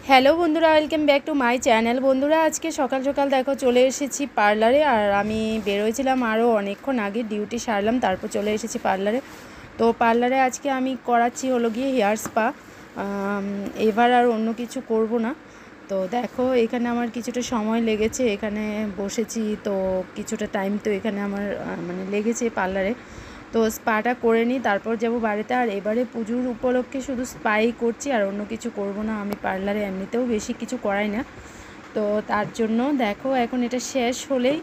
Hello বন্ধুরা, welcome back to my channel. বন্ধুরা, আজকে সকাল সকাল দেখো চলে এসেছি পার্লারে। আর আমি বেরোয়েছিলাম আরও অনেকক্ষণ আগে, ডিউটি সারলাম তারপর চলে এসেছি পার্লারে। তো পার্লারে আজকে আমি করাচ্ছি হলো গিয়ে হেয়ার স্পা। এবার আর অন্য কিছু করব না। তো দেখো এখানে আমার কিছুটা সময় লেগেছে, এখানে বসেছি তো কিছুটা টাইম তো এখানে আমার লেগেছে পার্লারে। তো স্পাটা করে নিই, তারপর যাব বাড়িতে। আর এবারে পুজোর উপলক্ষে শুধু স্পাই করছি, আর অন্য কিছু করব না। আমি পার্লারে এমনিতেও বেশি কিছু করাই না, তো তার জন্য দেখো এখন এটা শেষ হলেই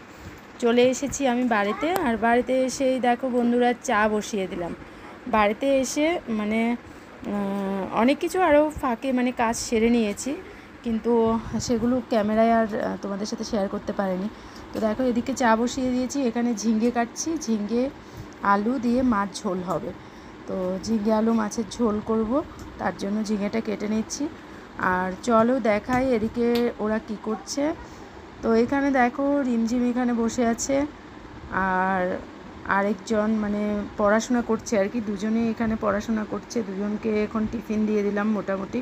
চলে এসেছি আমি বাড়িতে। আর বাড়িতে এসেই দেখো বন্ধুরা চা বসিয়ে দিলাম। বাড়িতে এসে অনেক কিছু আরও ফাঁকে কাজ সেরে নিয়েছি, কিন্তু সেগুলো ক্যামেরায় আর তোমাদের সাথে শেয়ার করতে পারিনি। তো দেখো এদিকে চা বসিয়ে দিয়েছি, এখানে ঝিঙে কাটছি, ঝিঙে আলু দিয়ে মাছ ঝোল হবে। তো ঝিঙে আলু মাছের ঝোল করব, তার জন্য ঝিঙেটা কেটে নিচ্ছি। আর চলো দেখাই এদিকে ওরা কি করছে। তো এখানে দেখো রিমঝিম এখানে বসে আছে, আর আরেকজন পড়াশোনা করছে আর কি। দুজনে এখানে পড়াশোনা করছে, দুজনকে এখন টিফিন দিয়ে দিলাম মোটামুটি।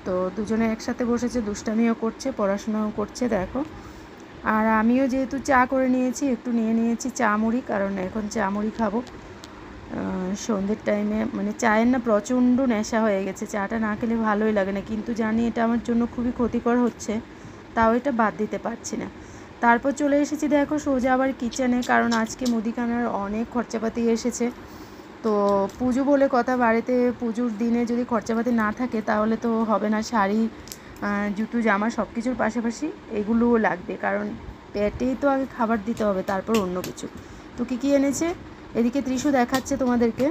তো দুজনে একসাথে বসেছে, দুষ্টামিও করছে, পড়াশোনাও করছে দেখো। আর আমিও যেহেতু চা করে নিয়েছি, একটু নিয়ে নিয়েছি চা মুড়ি, কারণ এখন চা মুড়ি খাবো সন্ধ্যের টাইমে। চায়ের না প্রচণ্ড নেশা হয়ে গেছে, চাটা না খেলে ভালোই লাগে না, কিন্তু জানি এটা আমার জন্য খুবই ক্ষতিকর হচ্ছে, তাও এটা বাদ দিতে পারছি না। তারপর চলে এসেছি দেখো সোজা আবার কিচেনে, কারণ আজকে মুদিখানার অনেক খরচাপাতি এসেছে। তো পুজো বলে কথা, বাড়িতে পুজোর দিনে যদি খরচাপাতি না থাকে তাহলে তো হবে না। শাড়ি, জুতো, জামা সব কিছুর পাশাপাশি এগুলোও লাগবে, কারণ পেটেই তো আগে খাবার দিতে হবে, তারপর অন্য কিছু। তো কী এনেছে এদিকে ত্রিশু দেখাচ্ছে তোমাদেরকে।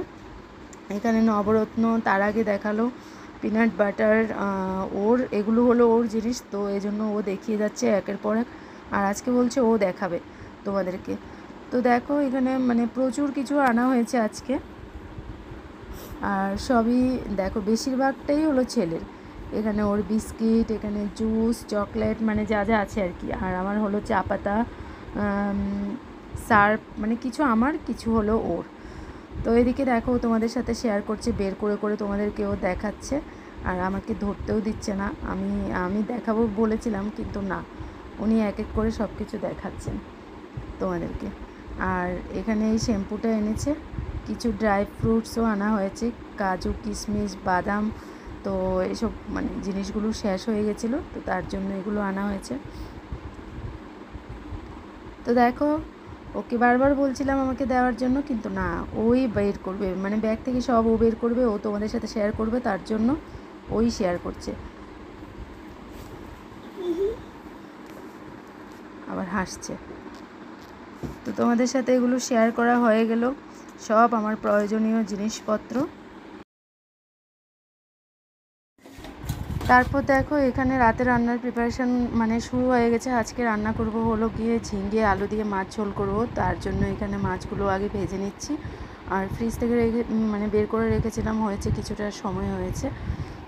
এখানে নবরত্ন, তার আগে দেখালো পিনাট বাটার। এগুলো হলো ওর জিনিস, তো এই জন্য ও দেখিয়ে যাচ্ছে একের পর এক। আর আজকে বলছে ও দেখাবে তোমাদেরকে। তো দেখো এখানে প্রচুর কিছু আনা হয়েছে আজকে। আর সবই দেখো বেশিরভাগটাই হলো ছেলের। এখানে ওর বিস্কিট, এখানে জুস, চকলেট, যা যা আছে আর কি। আর আমার হলো চা পাতা, সার্ফ, কিছু আমার, কিছু হলো ওর। তো এদিকে দেখো তোমাদের সাথে শেয়ার করছে, বের করে করে তোমাদেরকেও দেখাচ্ছে। আর আমাকে ধরতেও দিচ্ছে না, আমি দেখাবো বলেছিলাম, কিন্তু না, উনি এক এক করে সব কিছু দেখাচ্ছেন তোমাদেরকে। আর এখানে এই শ্যাম্পুটা এনেছে, কিছু ড্রাই ফ্রুটসও আনা হয়েছে, কাজু, কিশমিশ, বাদাম। তো এসব জিনিসগুলো শেষ হয়ে গেছিলো, তো তার জন্য এগুলো আনা হয়েছে। তো দেখো ওকে বারবার বলছিলাম আমাকে দেওয়ার জন্য, কিন্তু না, ওই বের করবে, ব্যাগ থেকে সব ও বের করবে, ও তোমাদের সাথে শেয়ার করবে, তার জন্য ওই শেয়ার করছে। আবার হাসছে। তো তোমাদের সাথে এগুলো শেয়ার করা হয়ে গেল, সব আমার প্রয়োজনীয় জিনিসপত্র। তারপর দেখো এখানে রাতে রান্নার প্রিপারেশান শুরু হয়ে গেছে। আজকে রান্না করব হলো গিয়ে ঝিঙে আলু দিয়ে মাছ ঝোল করব, তার জন্য এখানে মাছগুলো আগে ভেজে নিচ্ছি। আর ফ্রিজ থেকে বের করে রেখেছিলাম, হয়েছে কিছুটা সময় হয়েছে।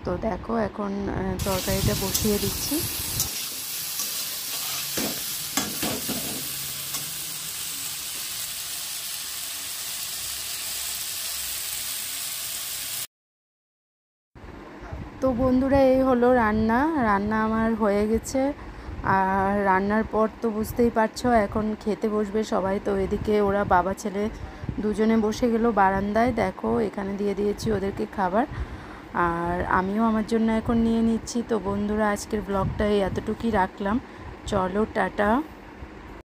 তো দেখো এখন তরকারিটা বসিয়ে দিচ্ছি। তো বন্ধুরা, এই হলো রান্না আমার হয়ে গেছে। আর রান্নার পর তো বুঝতেই পারছো এখন খেতে বসবে সবাই। তো এদিকে ওরা বাবা ছেলে দুজনে বসে গেল বারান্দায়, দেখো এখানে দিয়ে দিয়েছি ওদেরকে খাবার, আর আমিও আমার জন্য এখন নিয়ে নিচ্ছি। তো বন্ধুরা, আজকের ব্লগটা এতটুকুই রাখলাম, চলো টাটা।